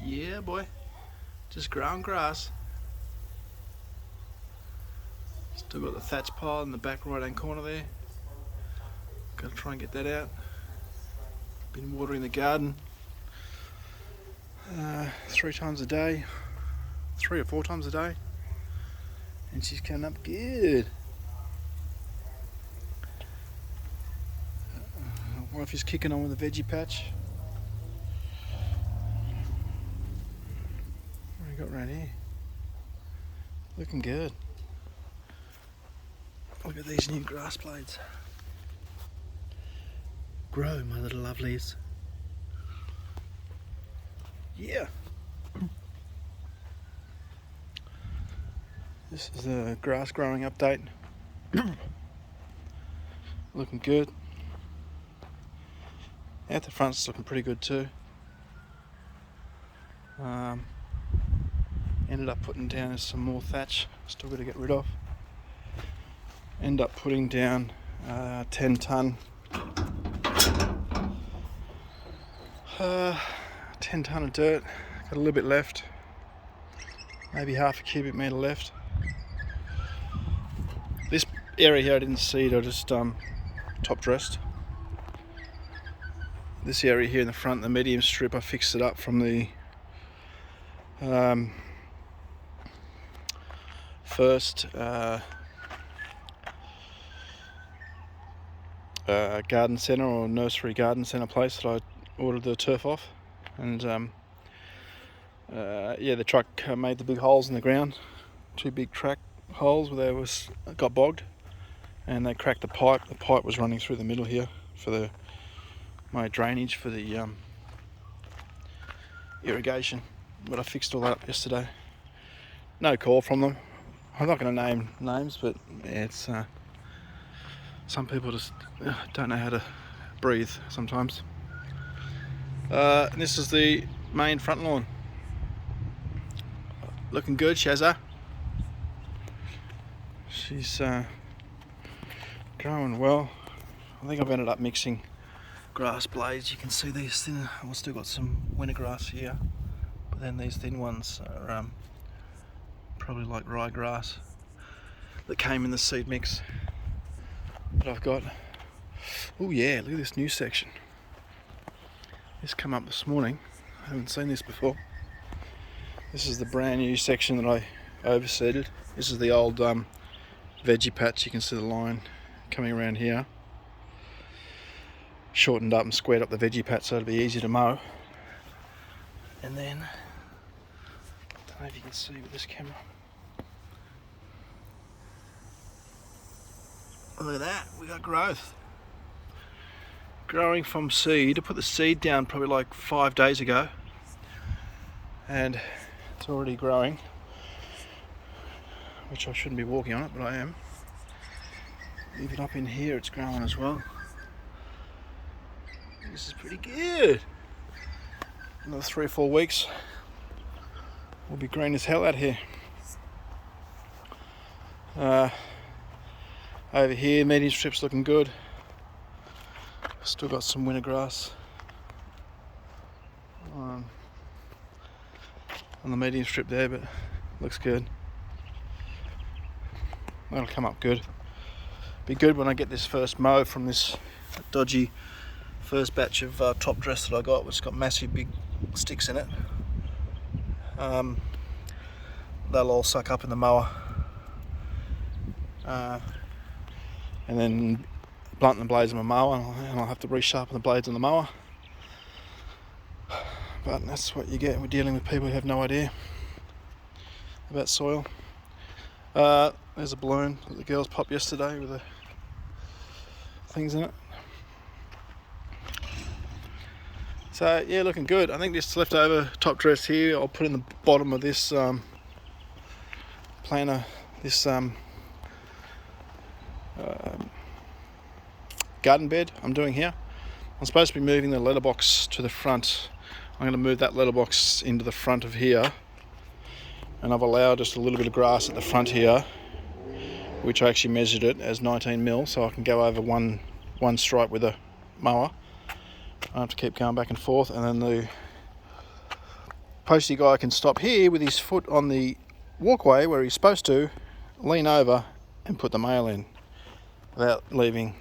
Yeah, boy. Just growing grass. Still got the thatch pile in the back right hand corner there. Gotta try and get that out. Been watering the garden 3 times a day, 3 or 4 times a day, and she's coming up good. Wife is kicking on with the veggie patch. What have we got right here? Looking good. Look at these new grass blades. Grow, my little lovelies. Yeah. This is a grass growing update. Looking good. Out the front's looking pretty good too. Ended up putting down some more thatch. Still got to get rid of. End up putting down 10 ton 10 ton of dirt. Got a little bit left, maybe half a cubic metre left. This area here I didn't seed, I just top dressed. This area here in the front, the medium strip, I fixed it up from the first garden centre or nursery garden centre place that I ordered the turf off, and yeah, the truck made the big holes in the ground, 2 big track holes where got bogged, and they cracked the pipe. The pipe was running through the middle here for my drainage for the irrigation, but I fixed all that up yesterday. No call from them. I'm not going to name names, but yeah, it's some people just don't know how to breathe sometimes. And this is the main front lawn. Looking good, Shazza. She's growing well. I think I've ended up mixing grass blades. You can see these thin. I've still got some winter grass here, but then these thin ones are probably like ryegrass that came in the seed mix that I've got. Oh yeah, look at this new section. This come up this morning. I haven't seen this before. This is the brand new section that I overseeded. This is the old veggie patch. You can see the line coming around here. Shortened up and squared up the veggie patch so it'll be easy to mow. And then, I don't know if you can see with this camera. Look at that, we got growth. Growing from seed. I put the seed down probably like 5 days ago, and it's already growing, which I shouldn't be walking on it, but I am. Even up in here it's growing as well. This is pretty good. Another 3 or 4 weeks, we'll be green as hell out here. Over here, medium strip's looking good. Still got some winter grass on the medium strip there, but looks good. That'll come up good. Be good when I get this first mow from this dodgy first batch of top dress that I got, which has got massive big sticks in it. They'll all suck up in the mower, and then blunt the blades of my mower, and I'll have to resharpen the blades on the mower. But that's what you get. We're dealing with people who have no idea about soil. There's a balloon that the girls popped yesterday with the things in it. So yeah, looking good. I think this leftover top dress here I'll put in the bottom of this planter, this garden bed I'm doing here. I'm supposed to be moving the letterbox to the front. I'm going to move that letterbox into the front of here, and I've allowed just a little bit of grass at the front here, which I actually measured it as 19 mil, so I can go over one stripe with a mower. I have to keep going back and forth, and then postie guy can stop here with his foot on the walkway where he's supposed to, lean over and put the mail in without leaving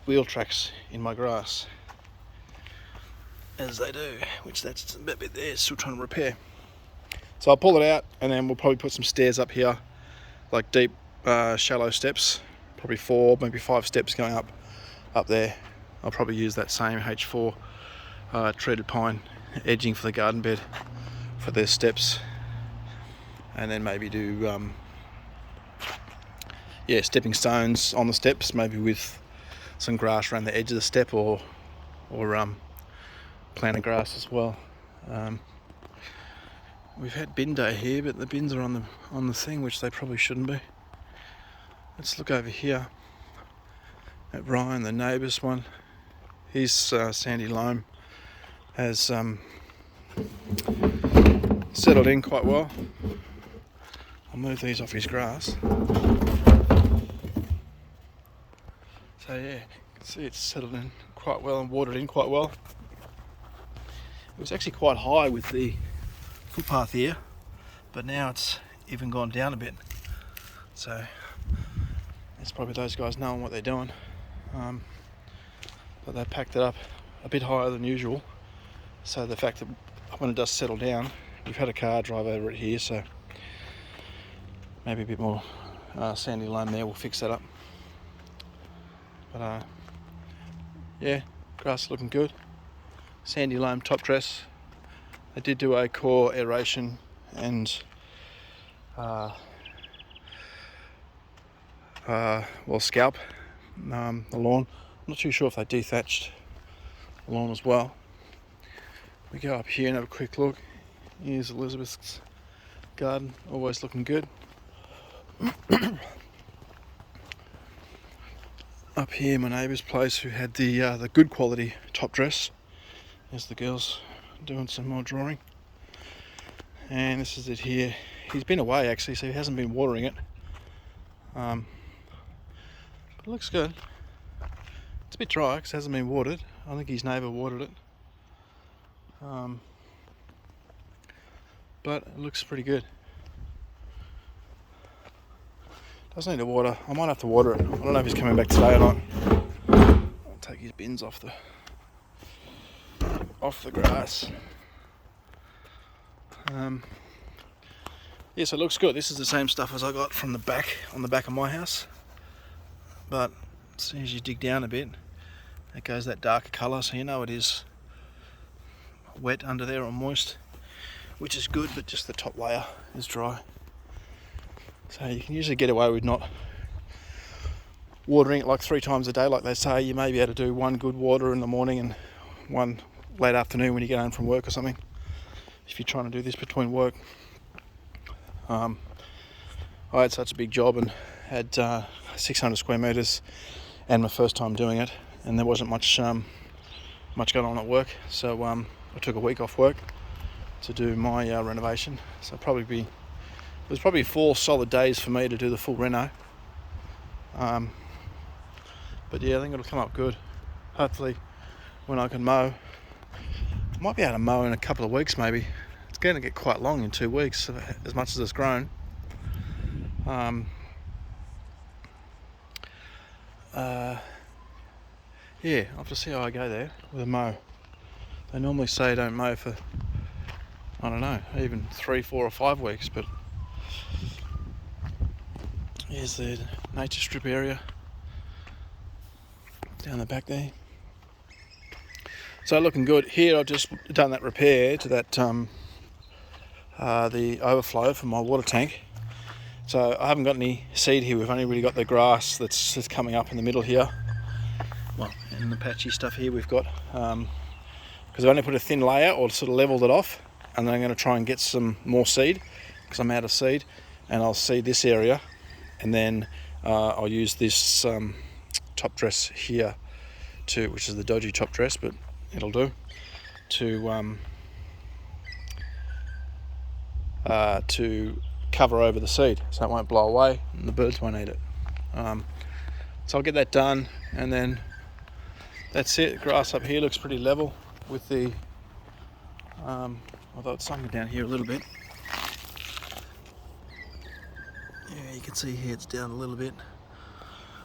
wheel tracks in my grass, as they do, which that's a bit there, still trying to repair. So I'll pull it out, and then we'll probably put some stairs up here, like deep, shallow steps, probably 4, maybe 5 steps going up there. I'll probably use that same H4 treated pine edging for the garden bed for their steps, and then maybe do stepping stones on the steps, maybe with some grass around the edge of the step, or planted grass as well. We've had bin day here, but the bins are on the thing, which they probably shouldn't be. Let's look over here at Ryan, the neighbour's one. His sandy loam has settled in quite well. I'll move these off his grass. So yeah, you can see it's settled in quite well and watered in quite well. It was actually quite high with the footpath here, but now it's even gone down a bit. So it's probably those guys knowing what they're doing. But they packed it up a bit higher than usual. So the fact that when it does settle down, we've had a car drive over it here, so maybe a bit more sandy loam there will fix that up. But yeah, grass is looking good. Sandy loam top dress. I did do a core aeration and scalp the lawn. I'm not too sure if they dethatched the lawn as well. We go up here and have a quick look. Here's Elizabeth's garden, always looking good. Up here, my neighbour's place, who had the good quality top dress. There's the girls doing some more drawing. And this is it here. He's been away actually, so he hasn't been watering it. But it looks good. It's a bit dry because it hasn't been watered. I think his neighbour watered it. But it looks pretty good. Doesn't need to water. I might have to water it. I don't know if he's coming back today or not. I'll take his bins off the grass. Yeah, so it looks good. This is the same stuff as I got from the back, on the back of my house. But as soon as you dig down a bit, it goes that darker colour, so you know it is wet under there or moist, which is good, but just the top layer is dry. So you can usually get away with not watering it like 3 times a day, like they say. You may be able to do one good water in the morning and one late afternoon when you get home from work or something, if you're trying to do this between work. I had such a big job and had 600 square metres and my first time doing it, and there wasn't much going on at work, so I took a week off work to do my renovation. So it was probably 4 solid days for me to do the full reno. But yeah, I think it'll come up good. Hopefully when I can mow, I might be able to mow in a couple of weeks maybe. It's going to get quite long in 2 weeks, as much as it's grown. Yeah, I'll have to see how I go there with a mow. They normally say don't mow for, I don't know, even 3, 4 or 5 weeks, but here's the nature strip area down the back there. So looking good. Here I've just done that repair to that the overflow from my water tank. So I haven't got any seed here. We've only really got the grass that's coming up in the middle here. Well, and the patchy stuff here we've got. Because I've only put a thin layer or sort of leveled it off, and then I'm going to try and get some more seed because I'm out of seed, and I'll seed this area, and then I'll use this top dress here which is the dodgy top dress, but it'll do, to cover over the seed so it won't blow away and the birds won't eat it. So I'll get that done, and then that's it. The grass up here looks pretty level with the although it's sunken down here a little bit. Yeah, you can see here it's down a little bit.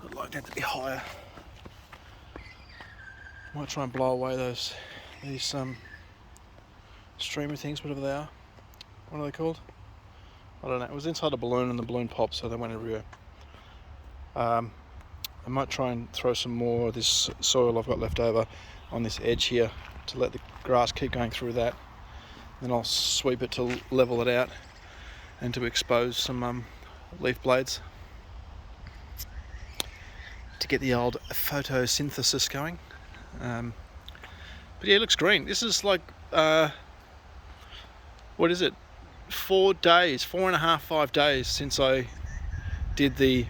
I'd like that to be higher. Might try and blow away these streamer things, whatever they are. What are they called? I don't know. It was inside a balloon and the balloon popped, so they went everywhere. I might try and throw some more of this soil I've got left over on this edge here to let the grass keep going through that. Then I'll sweep it to level it out and to expose some leaf blades to get the old photosynthesis going. But yeah, it looks green. This is like, what is it? 4 days, 4.5, 5 days since I did the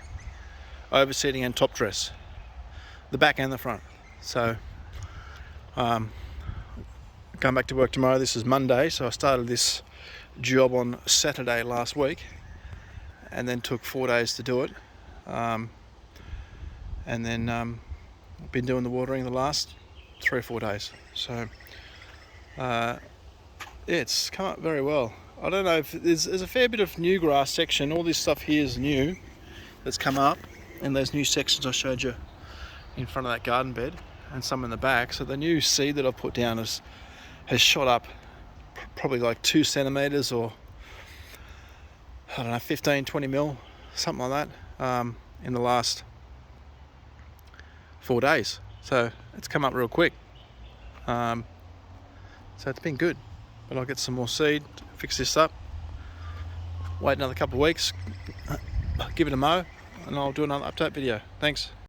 overseeding and top dress, the back and the front. So, going back to work tomorrow. This is Monday, so I started this job on Saturday last week, and then took 4 days to do it. And then I've been doing the watering the last 3 or 4 days. So yeah, it's come up very well. I don't know if there's a fair bit of new grass section. All this stuff here is new that's come up, and those new sections I showed you in front of that garden bed, and some in the back. So the new seed that I've put down has shot up probably like 2 centimeters, or I don't know, 15, 20 mil, something like that, in the last 4 days. So it's come up real quick. So it's been good. But I'll get some more seed, fix this up, wait another couple of weeks, give it a mow, and I'll do another update video. Thanks.